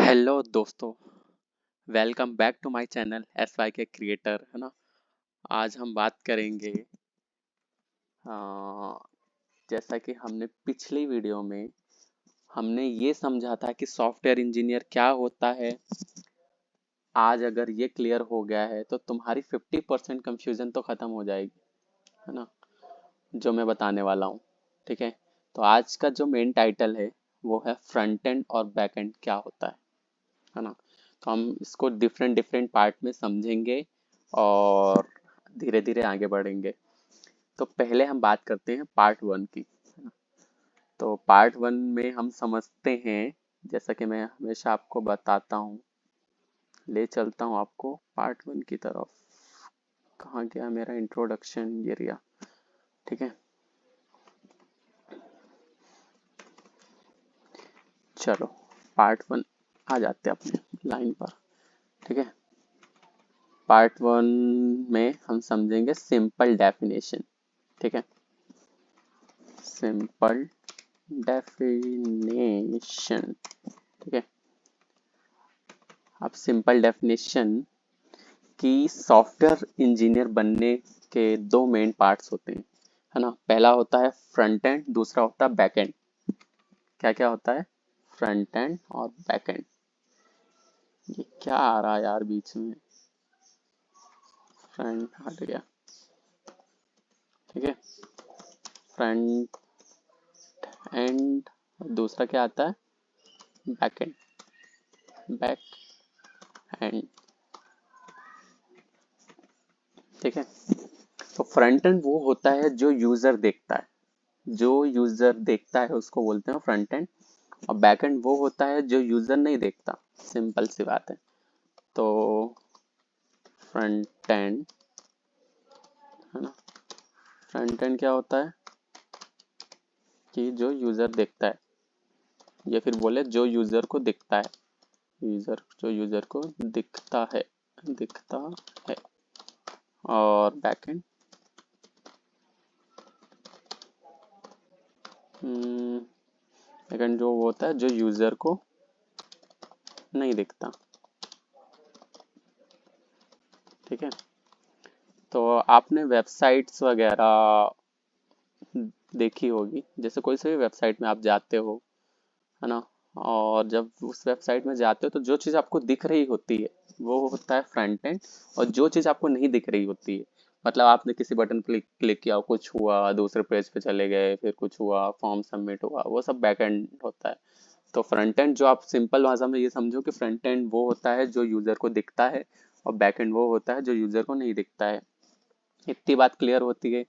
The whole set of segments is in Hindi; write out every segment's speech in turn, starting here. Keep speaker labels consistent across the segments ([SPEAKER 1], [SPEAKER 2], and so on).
[SPEAKER 1] हेलो दोस्तों, welcome back to my channel S Y K creator, है ना। आज हम बात करेंगे अ, जैसा कि हमने पिछली वीडियो में हमने ये समझा था कि सॉफ्टवेयर इंजीनियर क्या होता है। आज अगर ये क्लियर हो गया है तो तुम्हारी 50% कंफ्यूजन तो खत्म हो जाएगी, है ना, जो मैं बताने वाला हूँ। ठीक है, तो आज का जो मेन टाइटल है वो है फ्रंट एंड और बैक एंड क्या होता है ना। तो हम इसको डिफरेंट डिफरेंट पार्ट में समझेंगे और धीरे धीरे आगे बढ़ेंगे। तो पहले हम बात करते हैं पार्ट वन की, है ना। तो पार्ट वन में हम समझते हैं, जैसा कि मैं हमेशा आपको बताता हूँ, ले चलता हूँ आपको पार्ट वन की तरफ। कहाँ गया मेरा इंट्रोडक्शन, ये रहा। ठीक है, चलो पार्ट वन आ जाते हैं अपने लाइन पर। ठीक है, पार्ट वन में हम समझेंगे सिंपल डेफिनेशन। ठीक है, सिंपल डेफिनेशन। ठीक है, अब सिंपल डेफिनेशन कि सॉफ्टवेयर इंजीनियर बनने के दो मेन पार्ट्स होते हैं, है ना। पहला होता है फ्रंट एंड, दूसरा होता है बैक एंड। क्या क्या होता है? फ्रंट एंड और बैक एंड। ये क्या आ रहा है यार बीच में? फ्रंट हट गया। ठीक है, फ्रंट एंड, दूसरा क्या आता है? Back and. Back and. ठीक है, तो फ्रंट एंड वो होता है जो यूजर देखता है, जो यूजर देखता है उसको बोलते हैं फ्रंट एंड। और बैक एंड वो होता है जो यूजर नहीं देखता। सिंपल सी बात है। तो फ्रंट एंड, है ना, फ्रंट एंड क्या होता है कि जो यूजर देखता है, या फिर बोले जो यूजर को दिखता है। यूजर, जो यूजर को दिखता है, दिखता है। और बैक एंड, बैक एंड जो होता है जो यूजर को नहीं दिखता। ठीक है, तो आपने वेबसाइट्स वगैरह देखी होगी, जैसे कोई से भी वेबसाइट में आप जाते हो, है ना। और जब उस वेबसाइट में जाते हो तो जो चीज़ आपको दिख रही होती है वो होता है फ्रंट एंड। और जो चीज़ आपको नहीं दिख रही होती है, मतलब आपने किसी बटन पर क्लिक किया, कुछ हुआ, दूसरे पेज पे चले गए, फिर कुछ हुआ, फॉर्म सबमिट हुआ, वो सब बैक एंड होता है। तो फ्रंट एंड जो आप सिंपल भाषा में ये समझो कि फ्रंट एंड वो होता है जो यूजर को दिखता है, और बैक एंड वो होता है जो यूजर को नहीं दिखता है। इतनी बात क्लियर होती है।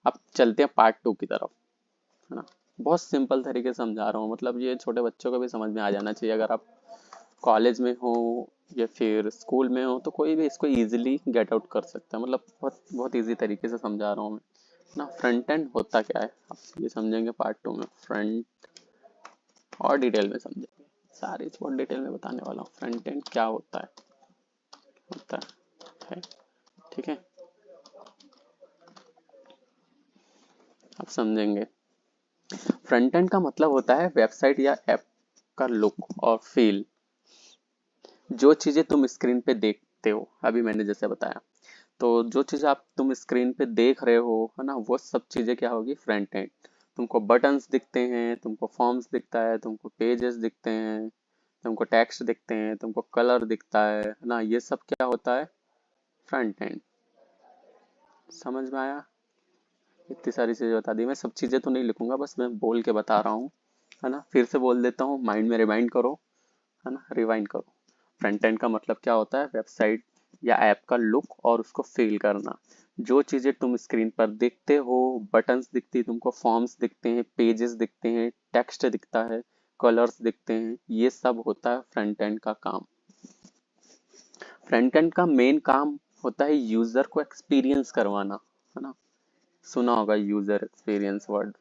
[SPEAKER 1] अब चलते हैं पार्ट टू की तरफ, है ना। बहुत सिंपल तरीके से समझा रहा हूँ, मतलब ये छोटे बच्चों को भी समझ में आ जाना चाहिए। अगर आप कॉलेज में हो या फिर स्कूल में हो तो कोई भी इसको इजीली गेट आउट कर सकता है। मतलब बहुत बहुत इजी तरीके से समझा रहा हूँ मैं, ना। फ्रंट एंड होता क्या है आप ये समझेंगे पार्ट टू में। फ्रंट और डिटेल में समझेंगे, सारी बहुत डिटेल में बताने वाला हूँ फ्रंट एंड क्या होता है, होता है। ठीक है, आप समझेंगे। फ्रंट एंड का मतलब होता है वेबसाइट या ऐप का लुक और फील। जो चीजें तुम स्क्रीन पे देखते हो, अभी मैंने जैसे बताया, तो जो चीज आप तुम स्क्रीन पे देख रहे हो, है ना, वो सब चीजें क्या होगी? Front end. तुमको बटन्स दिखते हैं, तुमको फॉर्म्स दिखता है, तुमको पेजेस दिखते हैं, तुमको टेक्स्ट दिखते हैं, तुमको कलर दिखता है ना, ये सब क्या होता है? Front end. समझ में आया? इतनी सारी चीजें बता दी। मैं सब चीजें तो नहीं लिखूंगा, बस मैं बोल के बता रहा हूँ, है ना। फिर से बोल देता हूँ, माइंड में रिमाइंड करो, है ना, रिवाइंड करो। फ्रंट एंड का मतलब क्या होता है? वेबसाइट या ऐप का लुक और उसको फील करना। जो चीजें तुम स्क्रीन पर देखते हो, बटन्स दिखती है तुमको, फॉर्म्स दिखते हैं, पेजेस दिखते हैं, टेक्स्ट दिखता है, कलर्स दिखते हैं, ये सब होता है फ्रंट एंड का काम। फ्रंट एंड का मेन काम होता है यूजर को एक्सपीरियंस करवाना, है ना। सुना होगा यूजर एक्सपीरियंस वर्ड।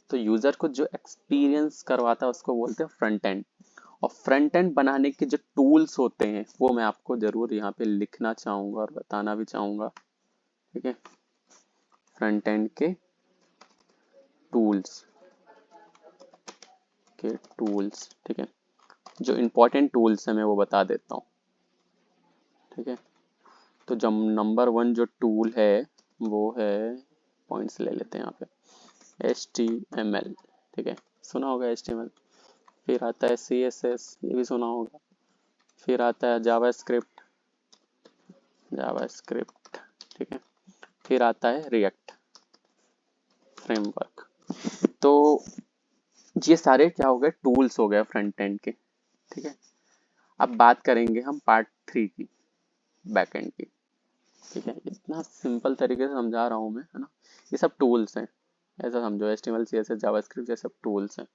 [SPEAKER 1] तो यूजर को जो एक्सपीरियंस करवाता है उसको बोलते हैं फ्रंट एंड। और फ्रंट एंड बनाने के जो टूल्स होते हैं वो मैं आपको जरूर यहाँ पे लिखना चाहूंगा और बताना भी चाहूंगा। ठीक है, फ्रंट एंड के टूल्स, के टूल्स। ठीक है, जो इम्पोर्टेंट टूल्स हैं मैं वो बता देता हूँ, ठीक है। तो जब नंबर 1 जो टूल है वो है, पॉइंट्स ले लेते हैं यहाँ पे, HTML, ठीक है, सुना होगा HTML। फिर आता है CSS, ये भी सुना होगा। फिर आता है जावास्क्रिप्ट, जावास्क्रिप्ट, ठीक है। फिर आता है रिएक्ट फ्रेमवर्क। तो ये सारे क्या हो गए, टूल्स हो गए फ्रंट एंड के, ठीक है। अब बात करेंगे हम पार्ट 3 की, बैक एंड की, ठीक है। इतना सिंपल तरीके से समझा रहा हूँ मैं, है ना। ये सब टूल्स हैं, ऐसा समझो, HTML CSS जावास्क्रिप्ट ये सब टूल्स हैं,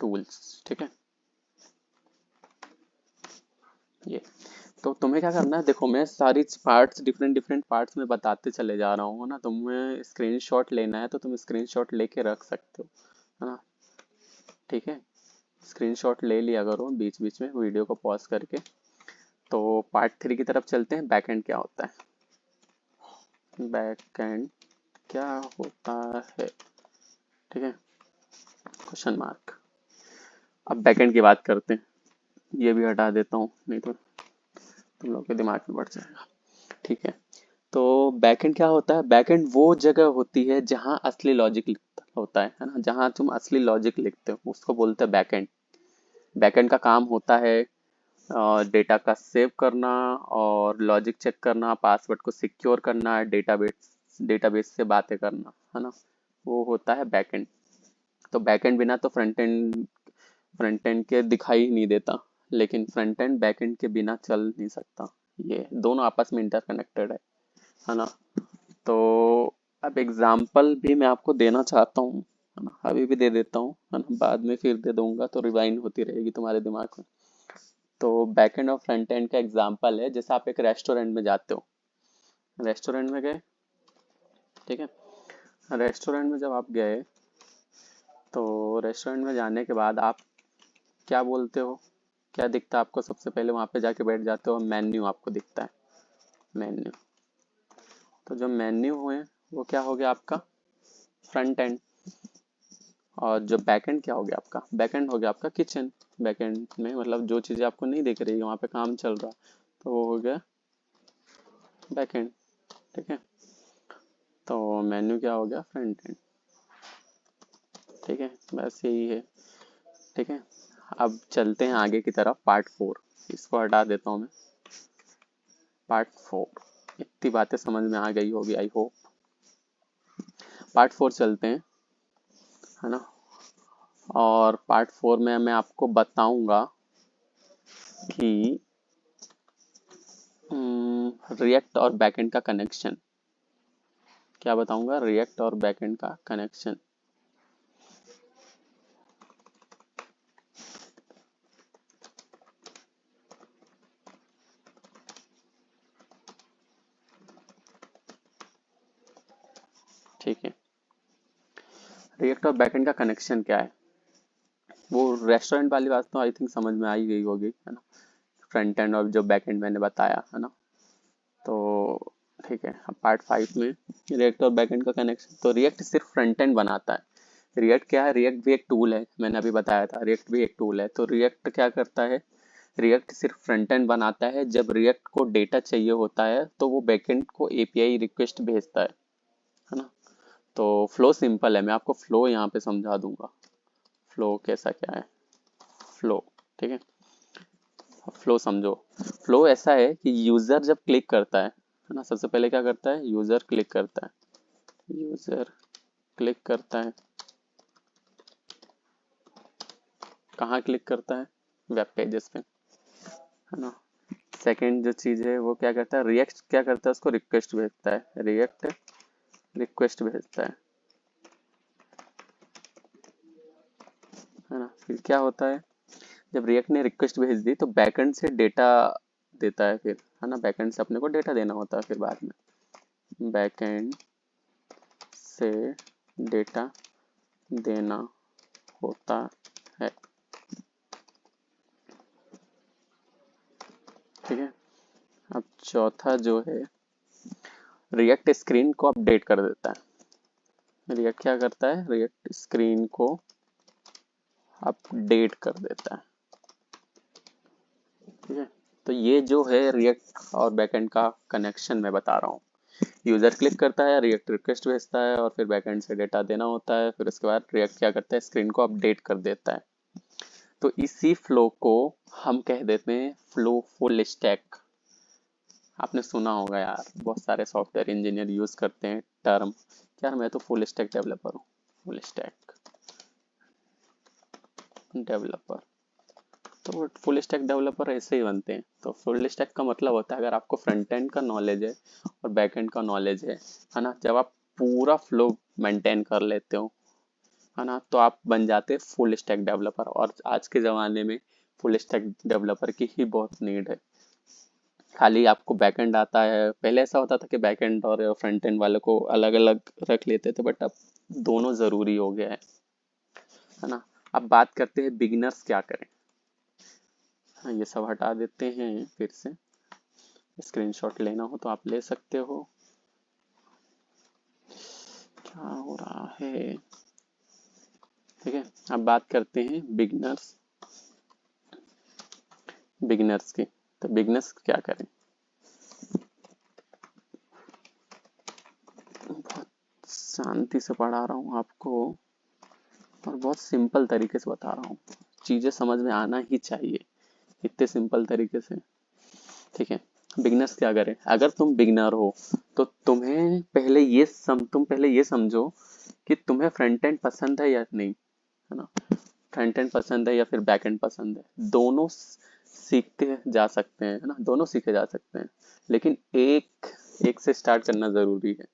[SPEAKER 1] टूल्स, ठीक है। ये तो तुम्हें क्या करना है, देखो मैं सारी पार्ट्स डिफरेंट डिफरेंट पार्ट्स में बताते चले जा रहा हूँ, है ना। तुम्हें स्क्रीनशॉट लेना है तो तुम स्क्रीनशॉट लेके रख सकते हो, है ना, ठीक है। स्क्रीनशॉट ले लिया करो बीच बीच में वीडियो को पॉज करके। तो पार्ट 3 की तरफ चलते हैं, बैक एंड क्या होता है, बैक एंड क्या होता है, ठीक है, क्वेश्चन मार्क। अब बैक एंड की बात करते हैं, ये भी हटा देता हूँ नहीं तो तुम लोग के दिमाग में बढ़ जाएगा, ठीक है। तो बैकएंड क्या होता है, बैकएंड वो जगह होती है जहां असली लॉजिक होता है ना, जहां तुम असली लॉजिक लिखते हो उसको बोलते हैं बैकएंड। बैकएंड का काम होता है डेटा का सेव करना और लॉजिक चेक करना, पासवर्ड को सिक्योर करना, डेटाबेस से बातें करना, है ना, वो होता है बैकएंड। तो बैकएंड बिना तो फ्रंट एंड के दिखाई ही नहीं देता, लेकिन फ्रंट एंड बैकएंड के बिना चल नहीं सकता। ये दोनों आपस में इंटरकनेक्टेड है ना। तो अब एग्जाम्पल भी मैं आपको देना चाहता हूँ, है ना, अभी भी दे देता हूँ, है ना, बाद में फिर दे दूंगा तो रिवाइंड होती रहेगी तुम्हारे दिमाग में। तो बैक एंड और फ्रंट एंड का एग्जाम्पल है, जैसे आप एक रेस्टोरेंट में जाते हो, रेस्टोरेंट में गए, ठीक है। रेस्टोरेंट में जब आप गए तो रेस्टोरेंट में जाने के बाद आप क्या बोलते हो, क्या दिखता है आपको, सबसे पहले वहां पे जाके बैठ जाते हो, मेन्यू आपको दिखता है, मेन्यू। तो जो मेन्यू है वो क्या हो गया आपका, फ्रंट एंड। और जो बैकएंड क्या हो गया आपका, बैकएंड हो गया आपका किचन। बैकएंड में मतलब जो चीजें आपको नहीं दिख रही है, वहां पे काम चल रहा, तो वो हो गया बैकएंड, ठीक है। तो मेन्यू क्या हो गया, फ्रंट एंड, ठीक है, बस यही है, ठीक है। अब चलते हैं आगे की तरफ, पार्ट 4, इसको हटा देता हूँ मैं। पार्ट 4, इतनी बातें समझ में आ गई होगी आई होप। पार्ट 4 चलते हैं, है ना। और पार्ट 4 में मैं आपको बताऊंगा कि रिएक्ट और बैकएंड का कनेक्शन। क्या बताऊंगा, रिएक्ट और बैकएंड का कनेक्शन, ठीक है। रिएक्ट और बैकएंड का कनेक्शन क्या है, वो रेस्टोरेंट वाली बात तो आई थिंक समझ में आ ही गई होगी, है ना। फ्रंट एंड और जो बैक एंड मैंने बताया, है ना। तो ठीक है, अब पार्ट 5 में रिएक्ट और बैक एंड का कनेक्शन। तो रिएक्ट सिर्फ फ्रंट एंड बनाता है। रिएक्ट क्या है, रिएक्ट भी एक टूल है, मैंने अभी बताया था, रिएक्ट भी एक टूल है। तो रिएक्ट क्या करता है, रिएक्ट सिर्फ फ्रंट एंड बनाता है। जब रिएक्ट को डेटा चाहिए होता है तो वो बैकएंड को एपीआई रिक्वेस्ट भेजता है ना। तो फ्लो सिंपल है, मैं आपको फ्लो यहाँ पे समझा दूंगा, फ्लो कैसा क्या है, फ्लो, ठीक है। फ्लो समझो, फ्लो ऐसा है कि यूजर जब क्लिक करता है ना, सबसे पहले क्या करता है, यूजर क्लिक करता है, यूजर क्लिक करता है, कहाँ क्लिक करता है, वेब पेजेस पे, है ना। सेकंड जो चीज है वो क्या करता है, रिएक्ट क्या करता है, उसको रिक्वेस्ट भेजता है, रिएक्ट रिक्वेस्ट भेजता है ना। फिर क्या होता है, जब रिएक्ट ने रिक्वेस्ट भेज दी तो बैकएंड से डेटा देता है फिर, है ना, बैकएंड से अपने को डेटा देना होता है फिर बाद में, बैकएंड से डेटा देना होता है, ठीक है। अब चौथा जो है, रिएक्ट स्क्रीन को अपडेट कर देता है, रिएक्ट क्या करता है, रिएक्ट स्क्रीन को अपडेट कर देता है। ठीक है, तो ये जो है रिएक्ट और बैकएंड का कनेक्शन मैं बता रहा हूँ। यूजर क्लिक करता है, रिएक्ट रिक्वेस्ट भेजता है और फिर बैकएंड से डेटा देना होता है, फिर उसके बाद रिएक्ट क्या करता है, स्क्रीन को अपडेट कर देता है। तो इसी फ्लो को हम कह देते हैं फ्लो फुल स्टैक। आपने सुना होगा यार, बहुत सारे सॉफ्टवेयर इंजीनियर यूज करते हैं टर्म, यार मैं तो फुल स्टैक डेवलपर हूँ, फुल स्टैक डेवलपर। तो फुल स्टैक डेवलपर ऐसे ही बनते हैं। तो फुल स्टैक का मतलब होता है अगर आपको फ्रंट एंड का नॉलेज है और बैक एंड का नॉलेज है ना, जब आप पूरा फ्लो मेंटेन कर लेते हो, है ना, तो आप बन जाते हैं फुल स्टैक डेवलपर। और आज के ज़माने में फुल स्टैक डेवलपर की ही बहुत नीड है। खाली आपको बैकएंड आता है, पहले ऐसा होता था कि बैकएंड और फ्रंट एंड वाले को अलग अलग रख लेते थे, बट अब दोनों ज़रूरी हो गया है ना। अब बात करते हैं बिगिनर्स क्या करें। हाँ, ये सब हटा देते हैं, फिर से स्क्रीनशॉट लेना हो तो आप ले सकते हो। क्या हो रहा है, ठीक है। अब बात करते हैं बिगिनर्स, बिगिनर्स की। तो बिगिनर्स क्या करें, बहुत शांति से पढ़ा रहा हूँ आपको और बहुत सिंपल तरीके से बता रहा हूँ, चीजें समझ में आना ही चाहिए इतने सिंपल तरीके से। ठीक है, बिगनर्स क्या करें, अगर तुम बिगनर हो तो तुम पहले ये समझो कि तुम्हें फ्रंट एंड पसंद है या नहीं, है ना। फ्रंट एंड पसंद है या फिर बैक एंड पसंद है, दोनों सीखते जा सकते हैं, है ना, दोनों सीखे जा सकते हैं। लेकिन एक एक से स्टार्ट करना जरूरी है,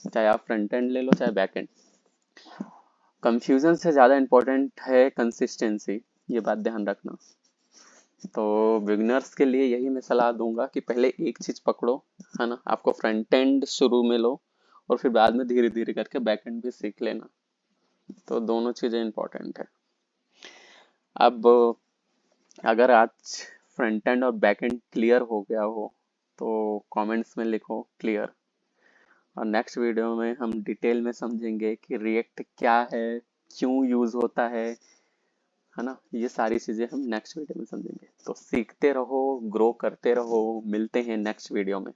[SPEAKER 1] चाहे आप फ्रंट एंड ले लो चाहे बैक एंड। कंफ्यूजन से ज्यादा इंपॉर्टेंट है कंसिस्टेंसी, ये बात ध्यान रखना। तो बिगिनर्स के लिए यही मैं सलाह दूंगा कि पहले एक चीज पकड़ो, है ना, आपको फ्रंट एंड शुरू में लो और फिर बाद में धीरे धीरे करके बैक एंड भी सीख लेना। तो दोनों चीजें इंपॉर्टेंट है। अब अगर आज फ्रंट एंड और बैक एंड क्लियर हो गया हो तो कमेंट्स में लिखो क्लियर, और नेक्स्ट वीडियो में हम डिटेल में समझेंगे कि रिएक्ट क्या है, क्यों यूज होता है ना। ये सारी चीजें हम नेक्स्ट वीडियो में समझेंगे। तो सीखते रहो, ग्रो करते रहो, मिलते हैं नेक्स्ट वीडियो में।